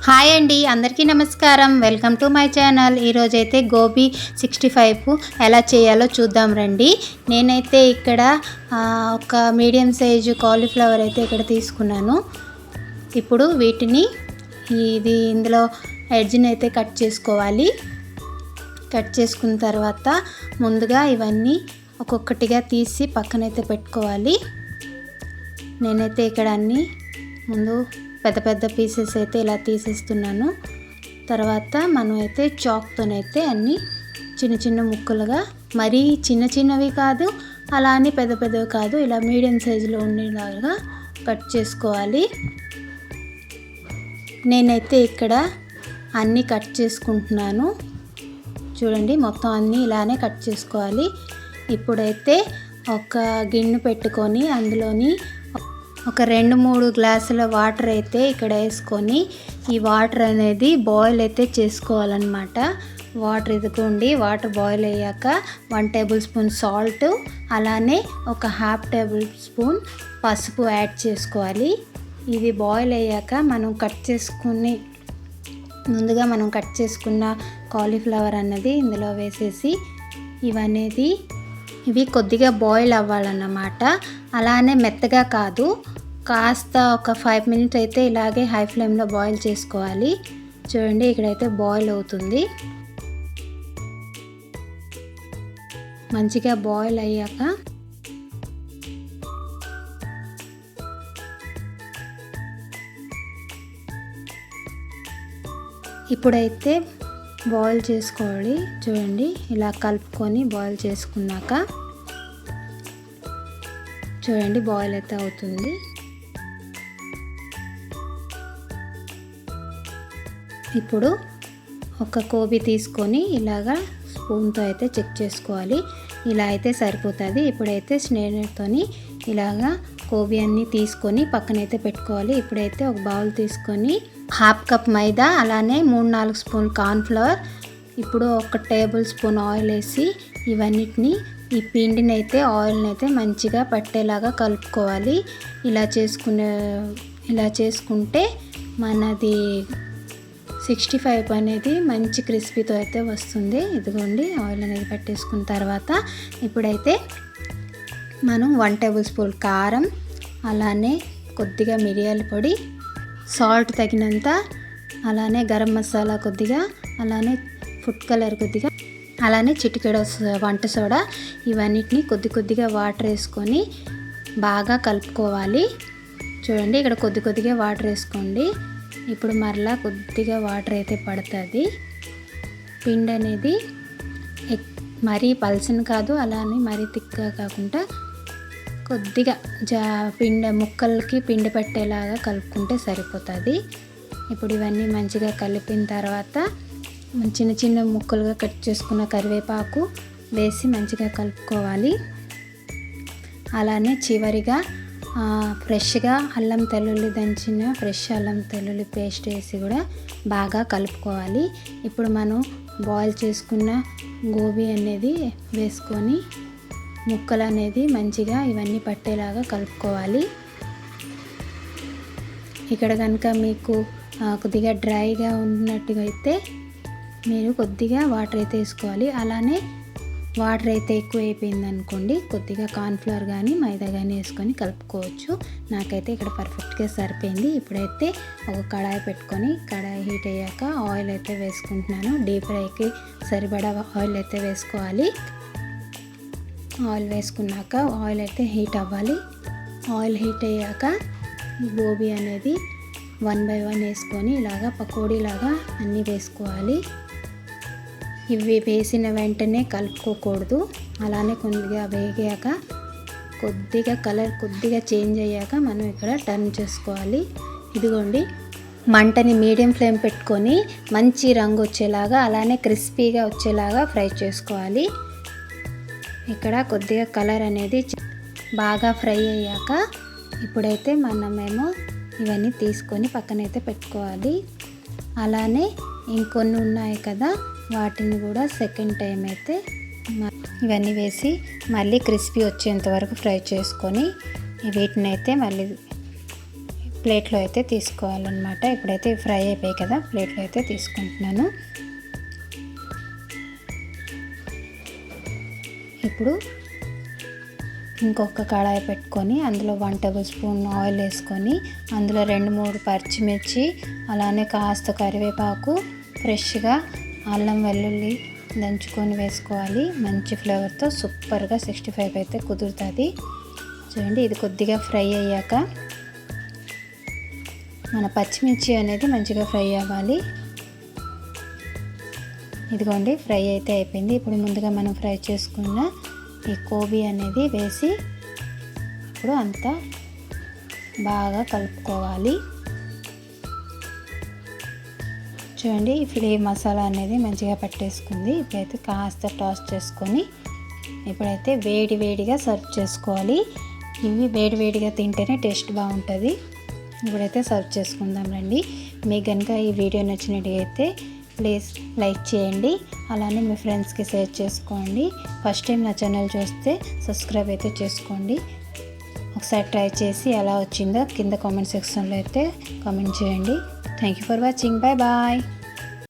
Hi అండి, అందరికీ నమస్కారం. Welcome to my channel. ఈరోజైతే గోబీ 65 ఎలా చేయాలో చూద్దాం రండి. నేనైతే ఇక్కడ ఒక మీడియం సైజు కాలీఫ్లవర్ అయితే ఇక్కడ తీసుకున్నాను. ఇప్పుడు వీటిని ఇందులో ఎడ్జ్ని అయితే కట్ చేసుకోవాలి. కట్ చేసుకున్న తర్వాత ముందుగా ఇవన్నీ ఒక్కొక్కటిగా తీసి పక్కనైతే పెట్టుకోవాలి. నేనైతే ఇక్కడ అన్నీ ముందు పెద్ద పెద్ద పీసెస్ అయితే ఇలా తీసేస్తున్నాను. తర్వాత మనం అయితే చాక్తోనైతే అన్నీ చిన్న చిన్న ముక్కలుగా, మరీ చిన్న చిన్నవి కాదు, అలా అని పెద్ద పెద్దవి కాదు, ఇలా మీడియం సైజులో ఉండేలాగా కట్ చేసుకోవాలి. నేనైతే ఇక్కడ అన్నీ కట్ చేసుకుంటున్నాను. చూడండి, మొత్తం అన్నీ ఇలానే కట్ చేసుకోవాలి. ఇప్పుడైతే ఒక గిన్నె పెట్టుకొని అందులోని ఒక 2-3 గ్లాసుల వాటర్ అయితే ఇక్కడ వేసుకొని ఈ వాటర్ అనేది బాయిల్ అయితే చేసుకోవాలన్నమాట. వాటర్ ఇదిగోండి, వాటర్ బాయిల్ అయ్యాక 1 టేబుల్ స్పూన్ సాల్ట్, అలానే ఒక 1/2 టేబుల్ స్పూన్ పసుపు యాడ్ చేసుకోవాలి. ఇది బాయిల్ అయ్యాక ముందుగా మనం కట్ చేసుకున్న కాలీఫ్లవర్ అన్నది ఇందులో వేసేసి ఇవి కొద్దిగా బాయిల్ అవ్వాలన్నమాట. అలానే మెత్తగా కాదు, కాస్త ఒక 5 మినిట్స్ అయితే ఇలాగే హై ఫ్లేమ్లో బాయిల్ చేసుకోవాలి. చూడండి, ఇక్కడైతే బాయిల్ అవుతుంది. మంచిగా బాయిల్ అయ్యాక ఇప్పుడైతే బాయిల్ చేసుకోవాలి. చూడండి, ఇలా కలుపుకొని బాయిల్ చేసుకున్నాక చూడండి బాయిల్ అయితే అవుతుంది. ఇప్పుడు ఒక గోబీ తీసుకొని ఇలాగా స్పూన్తో అయితే చెక్ చేసుకోవాలి. ఇలా అయితే సరిపోతుంది. ఇప్పుడైతే స్నేనర్తోని ఇలాగా గోబీ అన్నీ తీసుకొని పక్కనైతే పెట్టుకోవాలి. ఇప్పుడైతే ఒక బౌల్ తీసుకొని 1/2 కప్ మైదా, అలానే 3-4 స్పూన్ కార్న్ఫ్లవర్, ఇప్పుడు 1 టేబుల్ స్పూన్ ఆయిల్ వేసి ఇవన్నిటిని ఈ పిండిని అయితే ఆయిల్ని అయితే మంచిగా పట్టేలాగా కలుపుకోవాలి. ఇలా చేసుకుంటే మనది 65 అనేది మంచి క్రిస్పీతో అయితే వస్తుంది. ఇదిగోండి, ఆయిల్ అనేది పట్టేసుకున్న తర్వాత ఇప్పుడైతే మనం 1 టేబుల్ స్పూన్ కారం, అలానే కొద్దిగా మిరియాల పొడి, సాల్ట్ తగినంత, అలానే గరం మసాలా కొద్దిగా, అలానే ఫుడ్ కలర్ కొద్దిగా, అలానే చిటికెడు వంట సోడా, ఇవన్నిటిని కొద్దిగా వాటర్ వేసుకొని బాగా కలుపుకోవాలి. చూడండి, ఇక్కడ కొద్దిగా వాటర్ వేసుకోండి. ఇప్పుడు మరలా కొద్దిగా వాటర్ అయితే పడుతుంది. పిండి అనేది మరీ పల్చని కాదు, అలానే మరీ తిక్కగా కాకుండా కొద్దిగా ముక్కలకి పిండి పట్టేలాగా కలుపుకుంటే సరిపోతుంది. ఇప్పుడు ఇవన్నీ మంచిగా కలిపిన తర్వాత చిన్న చిన్న ముక్కలుగా కట్ చేసుకున్న కరివేపాకు వేసి మంచిగా కలుపుకోవాలి. అలానే చివరిగా ఫ్రెష్గా అల్లం తెల్లుల్లి దంచిన ఫ్రెష్ అల్లం తెల్లుల్లి పేస్ట్ వేసి కూడా బాగా కలుపుకోవాలి. ఇప్పుడు మనం బాయిల్ చేసుకున్న గోబీ అనేది వేసుకొని ముక్కలు అనేది మంచిగా ఇవన్నీ పట్టేలాగా కలుపుకోవాలి. ఇక్కడ కనుక మీకు కొద్దిగా డ్రైగా ఉన్నట్టుగా అయితే మీరు కొద్దిగా వాటర్ అయితే వేసుకోవాలి. అలానే వాటర్ అయితే ఎక్కువ అయిపోయింది అనుకోండి, కొద్దిగా కార్న్ఫ్లవర్ కానీ మైదా కానీ వేసుకొని కలుపుకోవచ్చు. నాకైతే ఇక్కడ పర్ఫెక్ట్గా సరిపోయింది. ఇప్పుడైతే ఒక కడాయి పెట్టుకొని కడాయి హీట్ అయ్యాక ఆయిల్ అయితే వేసుకుంటున్నాను. డీప్ ఫ్రైకి సరిపడా ఆయిల్ అయితే వేసుకోవాలి. ఆయిల్ వేసుకున్నాక ఆయిల్ అయితే హీట్ అవ్వాలి. ఆయిల్ హీట్ అయ్యాక గోబీ అనేది 1 by 1 వేసుకొని ఇలాగా పకోడీలాగా అన్నీ వేసుకోవాలి. ఇవి వేసిన వెంటనే కలుపుకోకూడదు. అలానే కొద్దిగా వేగాక కలర్ కొద్దిగా చేంజ్ అయ్యాక మనం ఇక్కడ టర్న్ చేసుకోవాలి. ఇదిగోండి, మంటని మీడియం ఫ్లేమ్ పెట్టుకొని మంచి రంగు వచ్చేలాగా, అలానే క్రిస్పీగా వచ్చేలాగా ఫ్రై చేసుకోవాలి. ఇక్కడ కొద్దిగా కలర్ అనేది బాగా ఫ్రై అయ్యాక ఇప్పుడైతే మనమేమో ఇవన్నీ తీసుకొని పక్కనైతే పెట్టుకోవాలి. అలానే ఇంకొన్ని ఉన్నాయి కదా, వాటిని కూడా సెకండ్ టైం అయితే ఇవన్నీ వేసి మళ్ళీ క్రిస్పీ వచ్చేంత వరకు ఫ్రై చేసుకొని వీటిని అయితే మళ్ళీ ప్లేట్లో అయితే తీసుకోవాలన్నమాట. ఇప్పుడైతే ఫ్రై అయిపోయాయి కదా, ప్లేట్లో అయితే తీసుకుంటున్నాను. ఇప్పుడు ఇంకొక కడాయి పెట్టుకొని అందులో 1 టేబుల్ స్పూన్ ఆయిల్ వేసుకొని అందులో 2-3 పచ్చిమిర్చి, అలానే కాస్త కరివేపాకు, ఫ్రెష్గా అల్లం వెల్లుల్లి దంచుకొని వేసుకోవాలి. మంచి ఫ్లేవర్తో సూపర్గా 65 అయితే కుదురుతుంది. చూడండి, ఇది కొద్దిగా ఫ్రై అయ్యాక మన పచ్చిమిర్చి అనేది మంచిగా ఫ్రై అవ్వాలి. ఇదిగోండి, ఫ్రై అయితే అయిపోయింది. ఇప్పుడు ముందుగా మనం ఫ్రై చేసుకున్న ఈ గోబీ అనేది వేసి ఇప్పుడు అంతా బాగా కలుపుకోవాలి. చూడండి, ఈ మసాలా అనేది మంచిగా పట్టేసుకుంది. ఇప్పుడైతే కాస్త టాస్ చేసుకొని ఇప్పుడైతే వేడిగా సర్వ్ చేసుకోవాలి. ఇవి వేడిగా తింటేనే టేస్ట్ బాగుంటుంది. ఇప్పుడైతే సర్వ్ చేసుకుందాం రండి. మీకు కనుక ఈ వీడియో నచ్చినట్టయితే ప్లీజ్ లైక్ చేయండి, అలానే మీ ఫ్రెండ్స్కి షేర్ చేసుకోండి. ఫస్ట్ టైం నా ఛానల్ చూస్తే సబ్స్క్రైబ్ అయితే చేసుకోండి. ఒకసారి ట్రై చేసి ఎలా వచ్చిందో కింద కామెంట్ సెక్షన్లో అయితే కామెంట్ చేయండి. Thank you for watching. Bye bye.